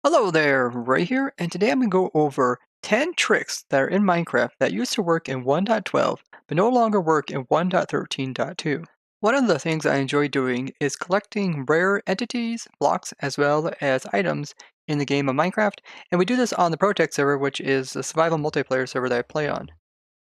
Hello there, Ray here, and today I'm going to go over 10 tricks that are in Minecraft that used to work in 1.12 but no longer work in 1.13.2. One of the things I enjoy doing is collecting rare entities, blocks, as well as items in the game of Minecraft, and we do this on the Protect server, which is the survival multiplayer server that I play on.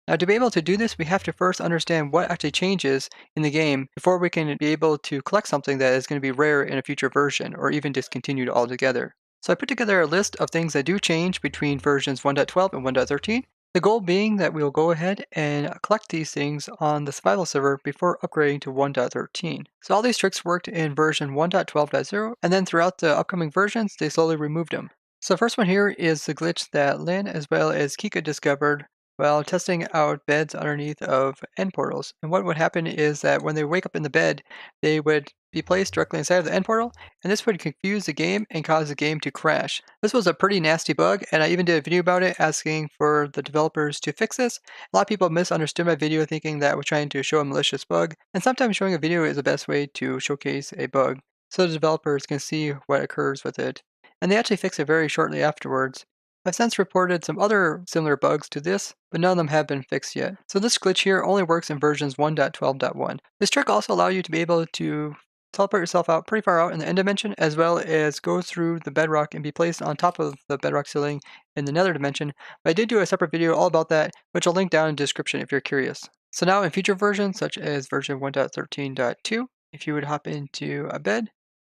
Now, to be able to do this, we have to first understand what actually changes in the game before we can be able to collect something that is going to be rare in a future version or even discontinued altogether. So I put together a list of things that do change between versions 1.12 and 1.13. The goal being that we'll go ahead and collect these things on the survival server before upgrading to 1.13. So all these tricks worked in version 1.12.0, and then throughout the upcoming versions, they slowly removed them. So the first one here is the glitch that Lynn as well as Kika discovered while testing out beds underneath of end portals. And what would happen is that when they wake up in the bed, they would be placed directly inside of the end portal, and this would confuse the game and cause the game to crash. This was a pretty nasty bug, and I even did a video about it asking for the developers to fix this. A lot of people misunderstood my video thinking that I was trying to show a malicious bug, and sometimes showing a video is the best way to showcase a bug so the developers can see what occurs with it. And they actually fixed it very shortly afterwards. I've since reported some other similar bugs to this, but none of them have been fixed yet. So this glitch here only works in versions 1.12.1. This trick also allows you to be able to teleport yourself out pretty far out in the end dimension, as well as go through the bedrock and be placed on top of the bedrock ceiling in the nether dimension. But I did do a separate video all about that, which I'll link down in the description if you're curious. So now in future versions, such as version 1.13.2, if you would hop into a bed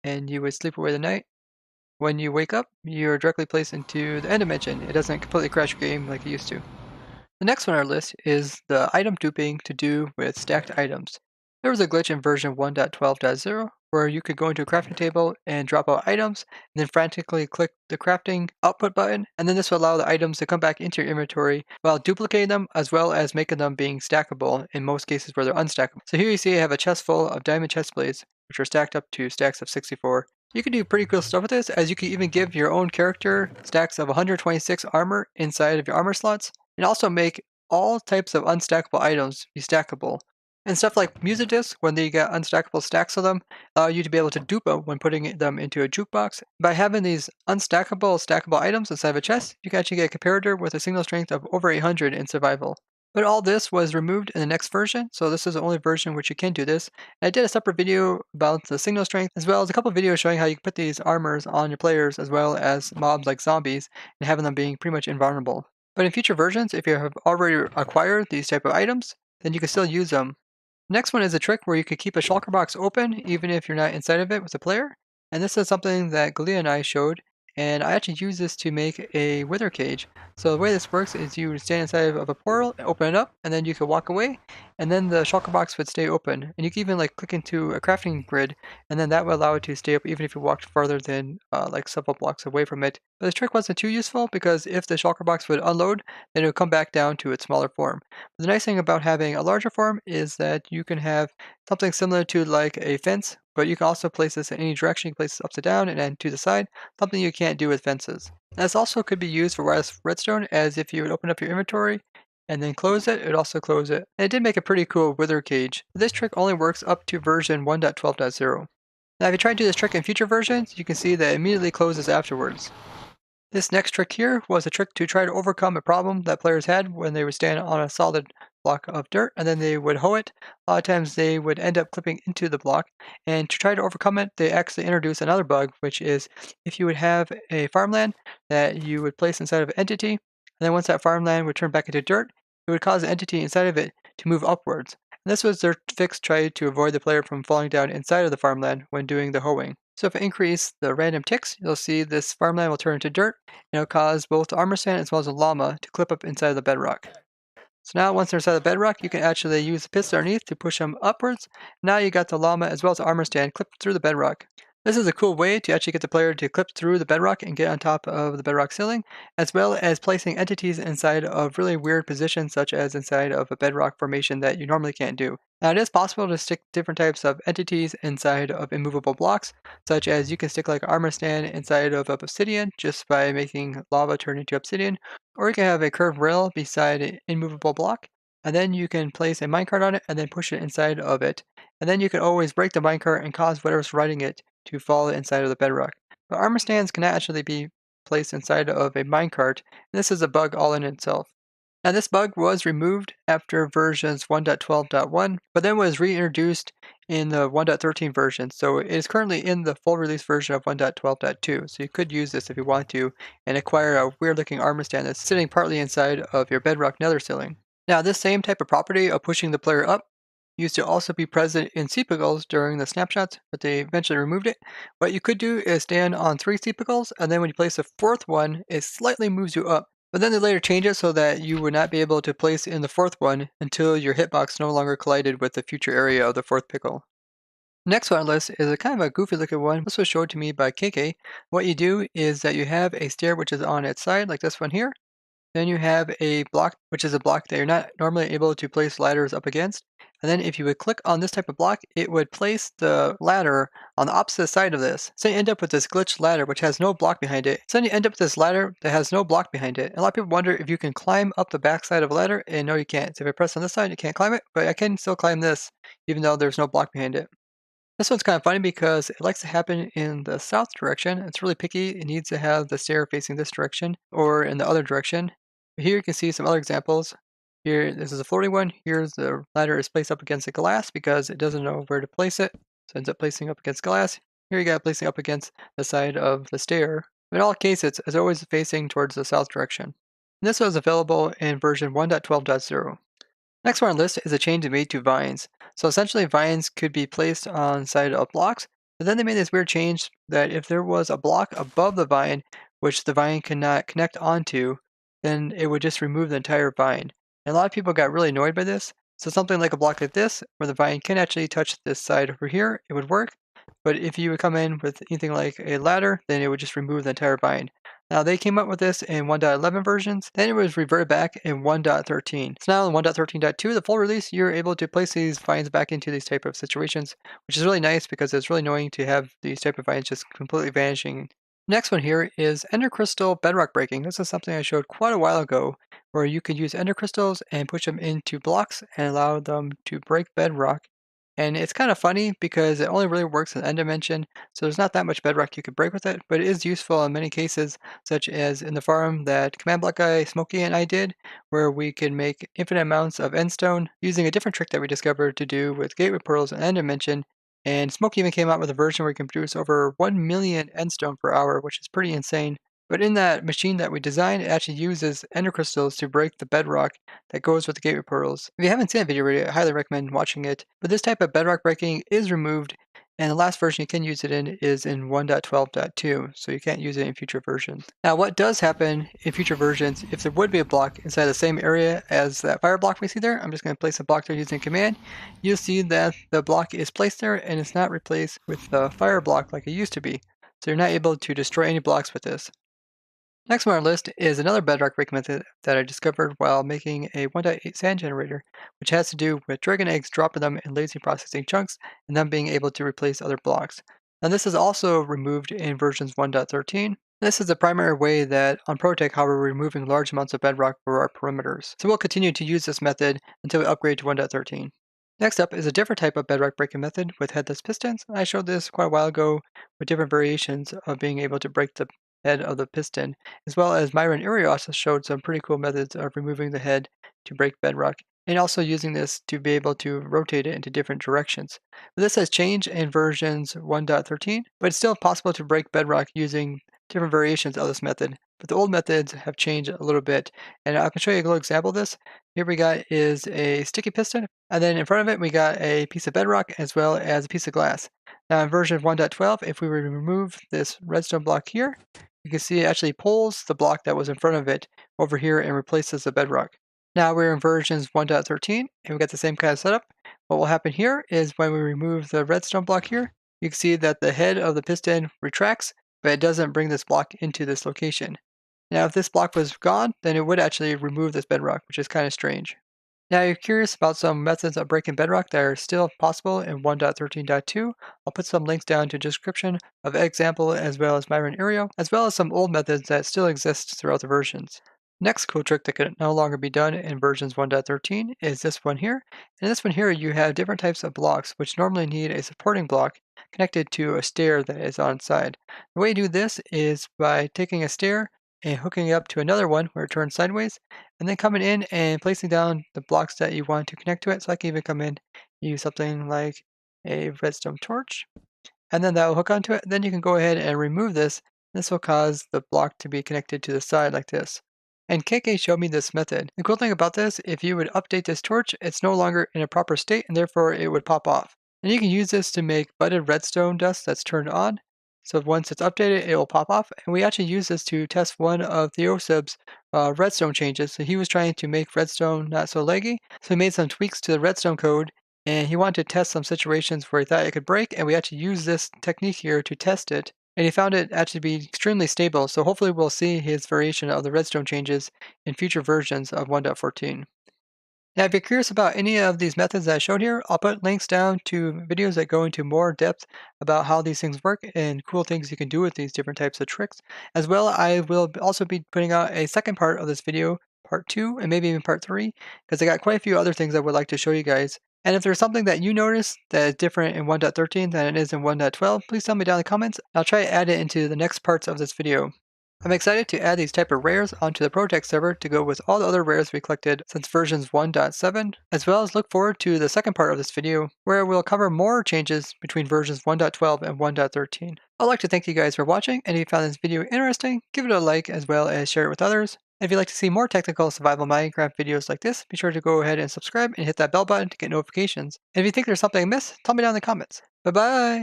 and you would sleep away the night, when you wake up, you're directly placed into the end dimension. It doesn't completely crash your game like it used to. The next one on our list is the item duping to do with stacked items. There was a glitch in version 1.12.0 where you could go into a crafting table and drop out items, and then frantically click the crafting output button, and then this will allow the items to come back into your inventory while duplicating them as well as making them being stackable in most cases where they're unstackable. So here you see I have a chest full of diamond chest plates, which are stacked up to stacks of 64. You can do pretty cool stuff with this, as you can even give your own character stacks of 126 armor inside of your armor slots, and also make all types of unstackable items be stackable. And stuff like music discs, when they get unstackable stacks of them, allow you to be able to dupe them when putting them into a jukebox. By having these unstackable, stackable items inside of a chest, you can actually get a comparator with a single strength of over 800 in survival. But all this was removed in the next version, so this is the only version which you can do this. And I did a separate video about the signal strength, as well as a couple of videos showing how you can put these armors on your players, as well as mobs like zombies, and having them being pretty much invulnerable. But in future versions, if you have already acquired these type of items, then you can still use them. Next one is a trick where you could keep a shulker box open even if you're not inside of it with the player. And this is something that Galia and I showed, and I actually use this to make a wither cage. So the way this works is you stand inside of a portal, open it up, and then you can walk away, and then the shulker box would stay open. And you can even like click into a crafting grid, and then that will allow it to stay up even if you walked farther than like several blocks away from it. But this trick wasn't too useful because if the shulker box would unload, then it would come back down to its smaller form. The nice thing about having a larger form is that you can have something similar to like a fence, but you can also place this in any direction. You can place this upside down and then to the side, something you can't do with fences. This also could be used for wireless redstone, as if you would open up your inventory and then close it, it would also close it. And it did make a pretty cool wither cage. This trick only works up to version 1.12.0. Now if you try to do this trick in future versions, you can see that it immediately closes afterwards. This next trick here was a trick to try to overcome a problem that players had when they would stand on a solid block of dirt and then they would hoe it. A lot of times they would end up clipping into the block, and to try to overcome it, they actually introduced another bug, which is if you would have a farmland that you would place inside of an entity, and then once that farmland would turn back into dirt, it would cause the entity inside of it to move upwards. And this was their fix try to avoid the player from falling down inside of the farmland when doing the hoeing. So if I increase the random ticks, you'll see this farmland will turn into dirt, and it'll cause both the armor stand as well as the llama to clip up inside of the bedrock. So now once they're inside the bedrock, you can actually use the pits underneath to push them upwards. Now you got the llama as well as the armor stand clipped through the bedrock. This is a cool way to actually get the player to clip through the bedrock and get on top of the bedrock ceiling, as well as placing entities inside of really weird positions, such as inside of a bedrock formation that you normally can't do. Now it is possible to stick different types of entities inside of immovable blocks, such as you can stick like an armor stand inside of obsidian just by making lava turn into obsidian, or you can have a curved rail beside an immovable block, and then you can place a minecart on it and then push it inside of it. And then you can always break the minecart and cause whatever's riding it to fall inside of the bedrock. But armor stands can actually be placed inside of a minecart, and this is a bug all in itself. Now this bug was removed after versions 1.12.1, but then was reintroduced in the 1.13 version, so it is currently in the full release version of 1.12.2, so you could use this if you want to, and acquire a weird looking armor stand that's sitting partly inside of your bedrock nether ceiling. Now this same type of property of pushing the player up used to also be present in sea pickles during the snapshots, but they eventually removed it. What you could do is stand on 3 sea pickles, and then when you place a fourth one, it slightly moves you up. But then they later changed it so that you would not be able to place in the fourth one until your hitbox no longer collided with the future area of the fourth pickle. Next one on the list is a kind of a goofy looking one. This was showed to me by KK. What you do is that you have a stair which is on its side, like this one here, then you have a block, which is a block that you're not normally able to place ladders up against. And then if you would click on this type of block, it would place the ladder on the opposite side of this. So you end up with this glitched ladder, which has no block behind it. So then you end up with this ladder that has no block behind it. And a lot of people wonder if you can climb up the back side of a ladder, and no, you can't. So if I press on this side, you can't climb it, but I can still climb this, even though there's no block behind it. This one's kind of funny because it likes to happen in the south direction. It's really picky. It needs to have the stair facing this direction or in the other direction. Here you can see some other examples. Here, this is a floating one. Here's the ladder is placed up against the glass because it doesn't know where to place it. So it ends up placing up against glass. Here you got placing up against the side of the stair. In all cases, it's always facing towards the south direction. And this was available in version 1.12.0. Next one on the list is a change made to vines. So essentially vines could be placed on side of blocks, but then they made this weird change that if there was a block above the vine, which the vine cannot connect onto, then it would just remove the entire vine. And a lot of people got really annoyed by this. So something like a block like this, where the vine can actually touch this side over here, it would work. But if you would come in with anything like a ladder, then it would just remove the entire vine. Now they came up with this in 1.11 versions, then it was reverted back in 1.13. So now in 1.13.2, the full release, you're able to place these vines back into these type of situations, which is really nice because it's really annoying to have these type of vines just completely vanishing. Next one here is Ender Crystal Bedrock Breaking. This is something I showed quite a while ago, where you could use Ender Crystals and push them into blocks and allow them to break bedrock. And it's kind of funny because it only really works in End Dimension, so there's not that much bedrock you could break with it, but it is useful in many cases, such as in the farm that Command Block guy Smokey and I did, where we could make infinite amounts of endstone using a different trick that we discovered to do with gateway portals in End Dimension. And Smokey even came out with a version where you can produce over 1 million endstone per hour, which is pretty insane. But in that machine that we designed, it actually uses ender crystals to break the bedrock that goes with the gateway portals. If you haven't seen that video already, I highly recommend watching it. But this type of bedrock breaking is removed, and the last version you can use it in is in 1.12.2, so you can't use it in future versions. Now what does happen in future versions, if there would be a block inside the same area as that fire block we see there, I'm just going to place a block there using command, you'll see that the block is placed there and it's not replaced with the fire block like it used to be. So you're not able to destroy any blocks with this. Next on our list is another bedrock break method that I discovered while making a 1.8 sand generator, which has to do with dragon eggs, dropping them in lazy processing chunks, and then being able to replace other blocks. Now this is also removed in versions 1.13. This is the primary way that on Protec how we're removing large amounts of bedrock for our perimeters. So we'll continue to use this method until we upgrade to 1.13. Next up is a different type of bedrock breaking method with headless pistons. I showed this quite a while ago with different variations of being able to break the head of the piston, as well as Myron Uri also showed some pretty cool methods of removing the head to break bedrock, and also using this to be able to rotate it into different directions. But this has changed in versions 1.13, but it's still possible to break bedrock using different variations of this method. But the old methods have changed a little bit, and I can show you a little example of this. Here we got is a sticky piston, and then in front of it we got a piece of bedrock as well as a piece of glass. Now in version 1.12, if we were to remove this redstone block here, you can see it actually pulls the block that was in front of it over here and replaces the bedrock. Now we're in versions 1.13 and we got the same kind of setup. What will happen here is when we remove the redstone block here, you can see that the head of the piston retracts, but it doesn't bring this block into this location. Now if this block was gone, then it would actually remove this bedrock, which is kind of strange. Now you're curious about some methods of breaking bedrock that are still possible in 1.13.2. I'll put some links down to description of example as well as Myron Aereo, as well as some old methods that still exist throughout the versions. Next cool trick that can no longer be done in versions 1.13 is this one here. In this one here you have different types of blocks which normally need a supporting block connected to a stair that is on side. The way you do this is by taking a stair and hooking it up to another one where it turns sideways, and then coming in and placing down the blocks that you want to connect to it. So I can even come in, use something like a redstone torch, and then that will hook onto it. Then you can go ahead and remove this. This will cause the block to be connected to the side like this. And KK showed me this method. The cool thing about this, if you would update this torch, it's no longer in a proper state and therefore it would pop off. And you can use this to make budded redstone dust that's turned on. So once it's updated, it will pop off. And we actually use this to test one of Theoseb's redstone changes. So he was trying to make redstone not so laggy. So he made some tweaks to the redstone code and he wanted to test some situations where he thought it could break, and we actually used this technique here to test it, and he found it actually be extremely stable, so hopefully we'll see his variation of the redstone changes in future versions of 1.14. Now, if you're curious about any of these methods that I showed here, I'll put links down to videos that go into more depth about how these things work and cool things you can do with these different types of tricks. As well, I will also be putting out a second part of this video, part 2, and maybe even part 3, because I got quite a few other things I would like to show you guys. And if there's something that you notice that is different in 1.13 than it is in 1.12, please tell me down in the comments. I'll try to add it into the next parts of this video. I'm excited to add these type of rares onto the Project server to go with all the other rares we collected since versions 1.7, as well as look forward to the second part of this video, where we'll cover more changes between versions 1.12 and 1.13. I'd like to thank you guys for watching, and if you found this video interesting, give it a like as well as share it with others. If you'd like to see more technical survival Minecraft videos like this, be sure to go ahead and subscribe and hit that bell button to get notifications. And if you think there's something I missed, tell me down in the comments. Bye bye!